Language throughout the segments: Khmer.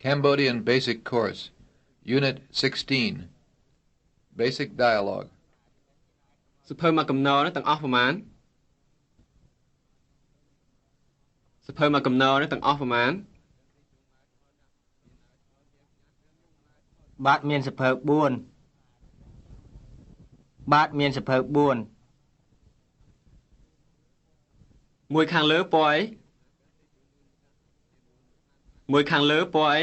Cambodian Basic Course, Unit 16, Basic Dialogue. សភៅមកកំណរនេះទាំងអស់ប្រមាណសភៅមកកំណរនេះទាំងអស់ប្រមាណបាទមានសភៅ4បាទមានសភៅ4មួយខាងលើពណ៌អីមួយខាងលើពណ៌អី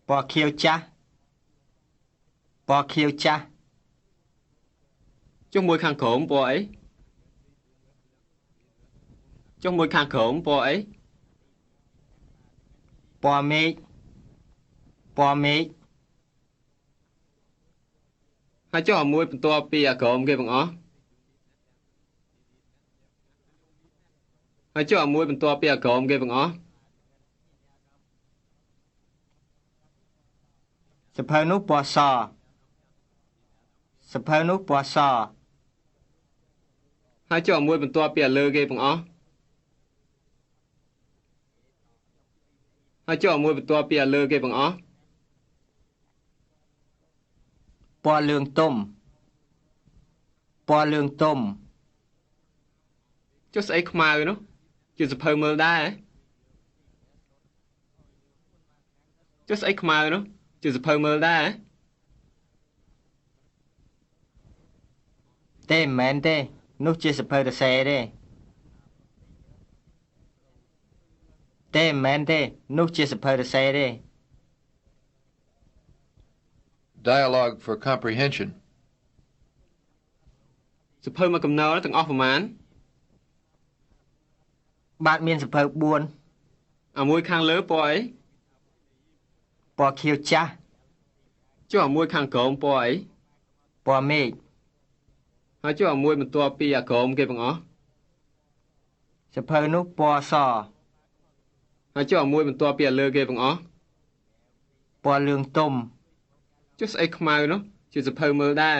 ពណ៌ខៀវចាស់ពណ៌ខៀវចាស់ចុះមួយខាងក្រោមពណ៌អីចុះមួយខាងក្រោមពណ៌អីពណ៌មេឃពណ៌មេឃហើយចុះមួយបន្ទាប់ពីអាក្រោមគេបងអស់ហើយចុះមួយបន្ទាប់ពីអាក្រោមគេបងអស់សភៅនោះពណ៌សសភៅនោះពណ៌សហើយចុះមួយបន្ទាប់ពីអាលើគេបងអស់ហើយចុះមួយបន្ទាប់ពីអាលើគេបងអស់ពណ៌លឿងទុំពណ៌លឿងទុំចុះស្អីខ្មៅនោះជាសភៅមើលដែរចុះស្អីខ្មៅនោះជាសភៅមើលដែរទេមិនមែនទេនោះជាសភៅសរសេរទេទេមិនមែនទេនោះជាសភៅសរសេរទេ Dialogue for Comprehension. សភៅមកកំណរទាំងអស់ប្រមាណបាទមានសភៅ4អាមួយខាងលើពណ៌អីពណ៌ខៀវចាស់ចុះអាមួយខាងក្រោមពណ៌អីពណ៌មេឃហើយចុះអាមួយបន្ទាប់ពីអាក្រោមគេបងអស់សភៅនោះពណ៌សហើយចុះអាមួយបន្ទាប់ពីអាលើគេបងអស់ពណ៌លឿងទុំចុះស្អីខ្មៅនោះជាសភៅមើលដែរ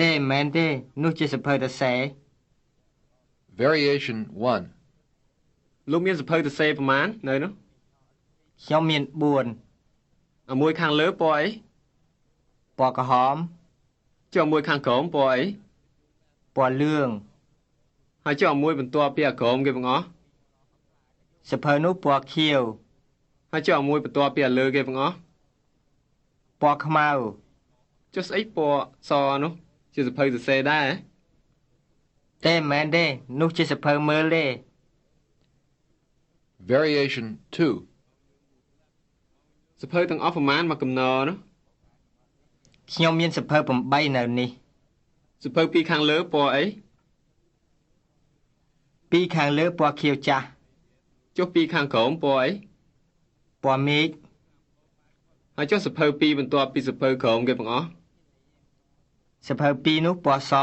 ទេមិនមែនទេនោះជាសភៅសរសេរ Variation 1. លោកមានសភៅសរសេរប្រមាណនៅនោះខ្ញុំមាន4អាមួយខាងលើពណ៌អីពណ៌ក្រហមចុះអាមួយខាងក្រោមពណ៌អីពណ៌លឿងហើយចុះអាមួយបន្ទាប់ពីអាក្រោមគេបងអស់សភៅនោះពណ៌ខៀវហើយចុះអាមួយបន្ទាប់ពីអាលើគេបងអស់ពណ៌ខ្មៅចុះស្អីពណ៌សនោះជាសភៅសរសេរដែរទេមិនមែនទេនោះជាសភៅមើលទេ Variation 2. សភៅទាំងអស់ប្រមាណមកកំណរនោះខ្ញុំមានសភៅ8នៅនេះសភៅពីរខាងលើពណ៌អីពីរខាងលើពណ៌ខៀវចាស់ចុះពីរខាងក្រោមពណ៌អីពណ៌មេឃហើយចុះសភៅពីរបន្ទាប់ពីសភៅក្រោមគេបងអស់សភៅ2នោះពណ៌ស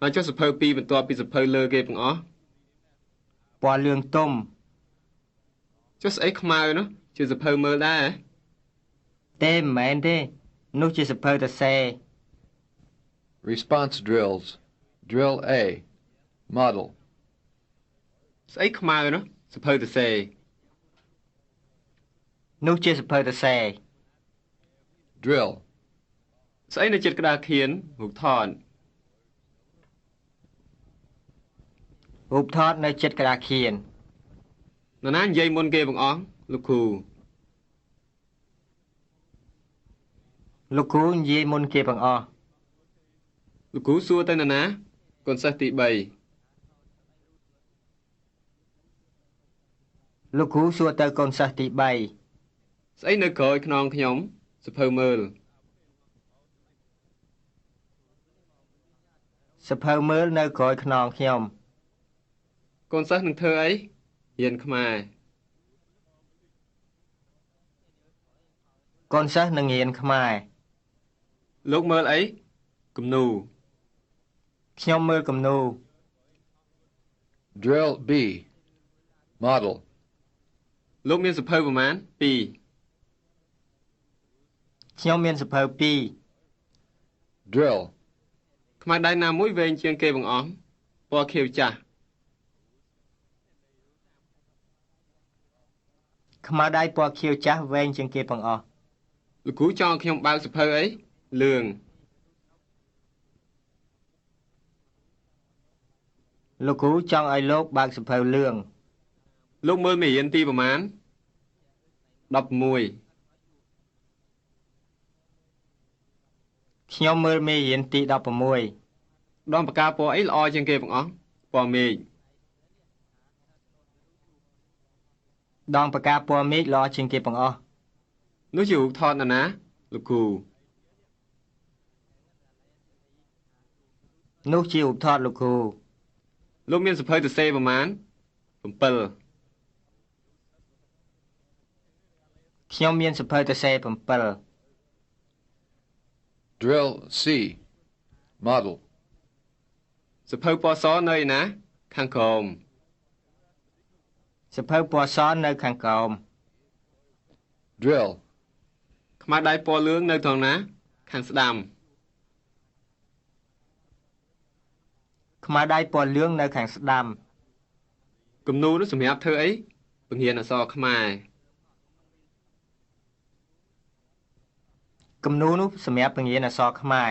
ហើយចុះសភៅពីរបន្ទាប់ពីសភៅលើគេបងអស់ពណ៌លឿងទុំចុះស្អីខ្មៅនោះជាសភៅមើលដែរទេមិនមែនទេនោះជាសភៅសរសេរ Response drills. Drill A. Model. ស្អីខ្មៅនោះសភៅសរសេរនោះជាសភៅសរសេរ Drill. ស្អីនៅជិតក្តារខៀនរូបថតរូបថតនៅជិតក្តារខៀននរណានិយាយមុនគេបងអស់លោកគ្រូលោកគ្រូនិយាយមុនគេបង្អស់លោកគ្រូសួរទៅនរណាកូនសិស្សទី3លោកគ្រូសួរទៅកូនសិស្សទី3ស្អីនៅក្រោយខ្នងខ្ញុំសភៅមើលសភៅមើលនៅក្រោយខ្នងខ្ញុំកូនសិស្សនឹងធ្វើអីរៀនខ្មែរកូនសិស្សនឹងរៀនខ្មែរលោកមើលអីគំនូខ្ញុំមើលគំនូ Drill B. Model. លោកមានសភៅប្រមាណ2ខ្ញុំមានសភៅ2 Drill. ខ្មៅដៃណាមួយវែងជាងគេបងអស់ពណ៌ខៀវចាស់ ខ្មៅដៃពណ៌ខៀវចាស់វែងជាងគេបង្អស់ លោកគ្រូចង់ឲ្យខ្ញុំបើកសភៅអីលឿង លោកគ្រូចង់ឲ្យលោកបើកសភៅលឿង លោកមើលមេរៀនទីប្រមាណ16 ខ្ញុំមើលមេរៀនទី16 ដងពកាពណ៌អីល្អជាងគេបង្អស់ពណ៌មេឃ ដងផ្កាពណ៌មេឃល្អជាងគេបង្អស់ នោះជារូបថតណាលោកគ្រូ នោះជារូបថតលោកគ្រូ លោកមានសភៅទៅសេប្រមាណ7 ខ្ញុំមានសភៅទៅសេ7 Drill C. Model. សភៅពណ៌សនៅឯណាខាងក្រោម សភៅពណ៌សនៅខាងក្រោម Drill. ខ្មៅដៃពណ៌លឿងនៅត្រង់ណាខាងស្ដាំ ខ្មៅដៃពណ៌លឿងនៅខាងស្ដាំ គំនូរនោះសម្រាប់ធ្វើអីបង្រៀនអក្សរខ្មែរ គំនូរនោះសម្រាប់បង្រៀនអក្សរខ្មែរ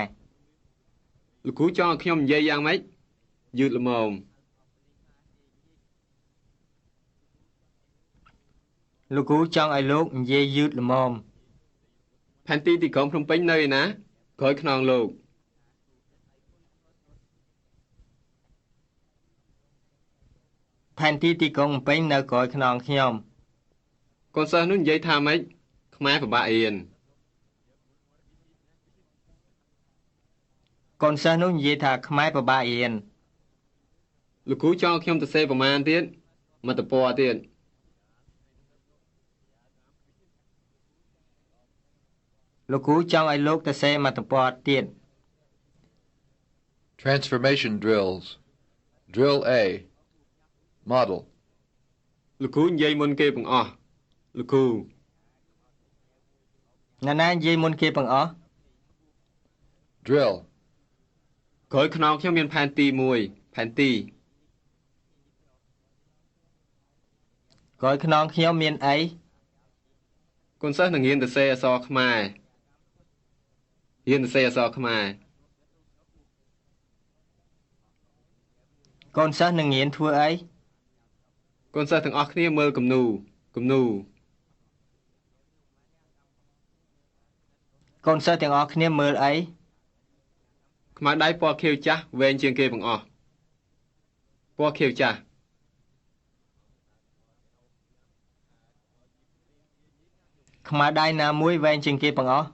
លោកគ្រូចង់ឲ្យខ្ញុំនិយាយយ៉ាងម៉េចយឺតល្មម លោកគ្រូចង់ឲ្យលោកនិយាយយឺតល្មម ផែនទីទីក្រុងភ្នំពេញនៅឯណាក្រោយខ្នងលោក ផែនទីទីក្រុងភ្នំពេញនៅក្រោយខ្នងខ្ញុំ កូនសិស្សនោះនិយាយថាម៉េចខ្មែរពិបាករៀនក ូនសិស្សនោះនិយាយថាខ្មែរពិបាករៀន លោកគ្រូចង់ឲ្យខ្ញុំទៅសេប្រមាណទៀតមកតពណ៌ទៀត លោកគ្រូចង់ឲ្យលោកទៅសេមកទំព័រទៀត Transformation drills. Drill A. Model. លោកគ្រូនិយាយមុនគេបង្អស់លោកគ្រូ ណានានិយាយមុនគេបង្អស់ Drill. ក្រោយខ្នងខ្ញុំមានផែនទី1ផែនទី ក្រោយខ្នងខ្ញុំមានអី កូនសិស្សនឹងរៀនទៅសេអក្សរខ្មែររៀនទៅសេអក្សរខ្មែរ កូនសិស្សនឹងរៀនធ្វើអី កូនសិស្សទាំងអស់គ្នាមើលគំនូរ កូនសិស្សទាំងអស់គ្នាមើលអី ខ្មៅដៃពណ៌ខៀវចាស់វែងជាងគេបង្អស់ពណ៌ខៀវចាស់ ខ្មៅដៃណាមួយវែងជាងគេបង្អស់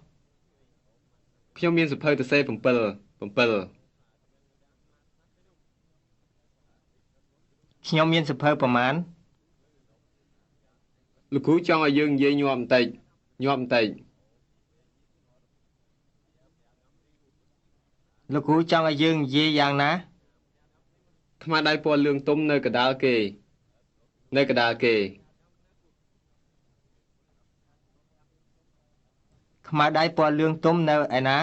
ខ្ញុំមានសភៅទៅសេ7 ខ្ញុំមានសភៅប្រមាណ លោកគ្រូចង់ឲ្យយើងនិយាយញាប់បន្តិច លោកគ្រូចង់ឲ្យយើងនិយាយយ៉ាងណា ខ្មៅដៃពណ៌លឿងទុំនៅកណ្ដាលគេ ខ្មៅដៃពណ៌លឿងទុំនៅឯណា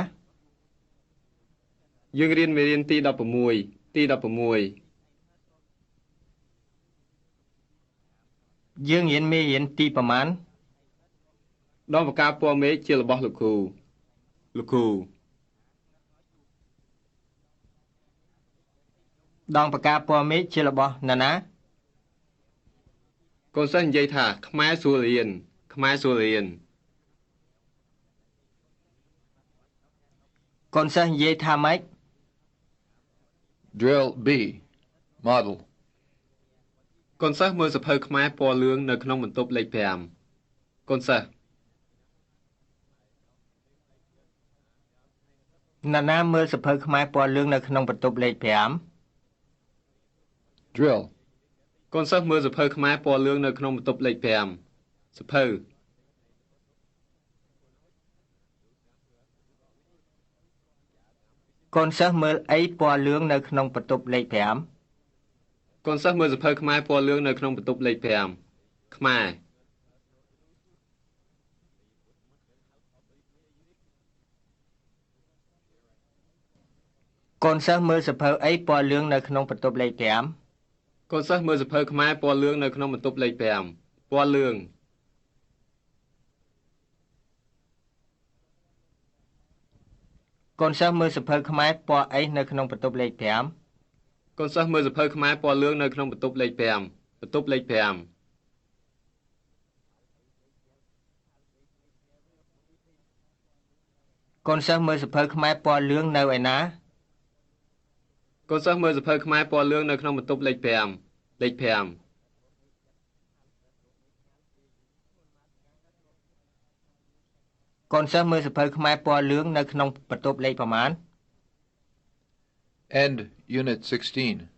យើងរៀនមេរៀនទី16 យើងរៀនមេរៀនទីប្រមាណ ដងពកាពណ៌មេឃជារបស់លោកគ្រូ ដងផ្កាពណ៌មេឃជារបស់ណានា កូនសិស្សនិយាយថាខ្មែរស្រួលរៀន កូនសិស្សនិយាយថាម៉េច Drill B. Model. កូនសិស្សមើលសភៅខ្មែរពណ៌លឿងនៅក្នុងបន្ទប់លេខ5កូនសិស្ស ណានាមើលសភៅខ្មែរពណ៌លឿងនៅក្នុងបន្ទប់លេខ Drill. កូនសិស្សមើលសភៅខ្មែរពណ៌លឿងនៅក្នុងបន្ទប់លេខ5សភៅ 5កូនសិស្សមើលអីពណ៌លឿងនៅក្នុងបន្ទប់លេខ កូនសិស្សមើលសភៅខ្មែរពណ៌លឿងនៅក្នុងបន្ទប់លេខ5ខ្មែរ 5កូនសិស្សមើលសភៅអីពណ៌លឿងនៅក្នុងបន្ទប់លេខ 5 កូនសិស្សមើលសភៅខ្មែរពណ៌លឿងនៅក្នុងបន្ទប់លេខ5ពណ៌លឿង កូនសិស្សមើលសភៅខ្មែរពណ៌អីនៅក្នុងបន្ទប់លេខ5កូនសិស្សមើលសភៅខ្មែរពណ៌លឿងនៅក្នុងបន្ទប់លេខ5បន្ទប់លេខ5កូនសិស្សមើលសភៅខ្មែរពណ៌លឿងនៅឯណាកូនសិស្សមើលសភៅខ្មែរពណ៌លឿងនៅក្នុងបន្ទប់លេខ5លេខ5កូនសិស្សមើលសភៅខ្មែរពណ៌លឿងនៅក្នុងបន្ទប់លេខប្រមាណ End Unit 16.